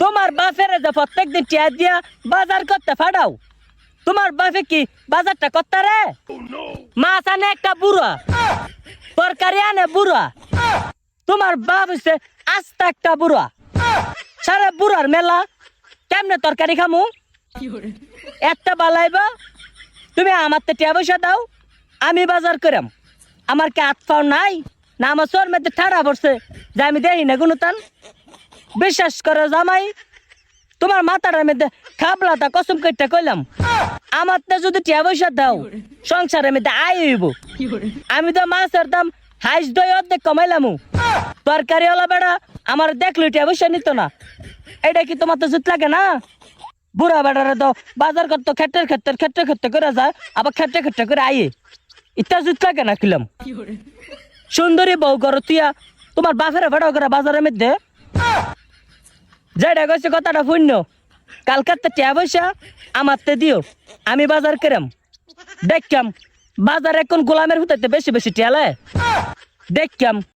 তোমার বাপের যে প্রত্যেকদিন টিয়া দিয়া বাজার করতে ফাড়াও, তোমার বাপে কি বাজারটা করতে রে? মাছ আনে একটা বুড়া, তরকারি আনে বুড়া, তোমার বাপ হচ্ছে আস্তা একটা বুড়া। সারা বুড়ার মেলা, কেমনে তরকারি খামু? একটা বালাইবা তুমি আমার তো টিয়া পয়সা দাও, আমি বাজার করাম। আমার কি হাত পাও নাই না? আমার চোর মধ্যে ঠাড়া পড়ছে যে আমি দেখি না কোনো তান? বিশ্বাস করো জামাই, তোমার মাথাটার মধ্যে খাবলাটা কসম করতে কইলাম, আমার তো যদি টিয়া পয়সা দাও সংসারের মধ্যে আয় হইব। আমি তো মাছের দাম হাইস দই অর্ধেক কমাইলাম, তরকারি ওলা বেড়া আমার দেখলো টিয়া পয়সা নিত না। এটা কি তোমার তো জুত লাগে না? বুড়া বেড়ারে তো বাজার করতো খেটে করে যায়, আবার খেটে করে আয়ে, ইটা জুত লাগে না কিলাম? সুন্দরী বউ করো তুইয়া তোমার বাপের ভাড়া করে বাজারের মধ্যে যেটা কইছে কথাটা শূন্য। কালকাতে টিয়া পয়সা আমার তে দিও, আমি বাজার করাম। দেখতাম বাজার এখন গোলামের হুতাইতে বেশি বেশি টিয়ালে দেখতাম।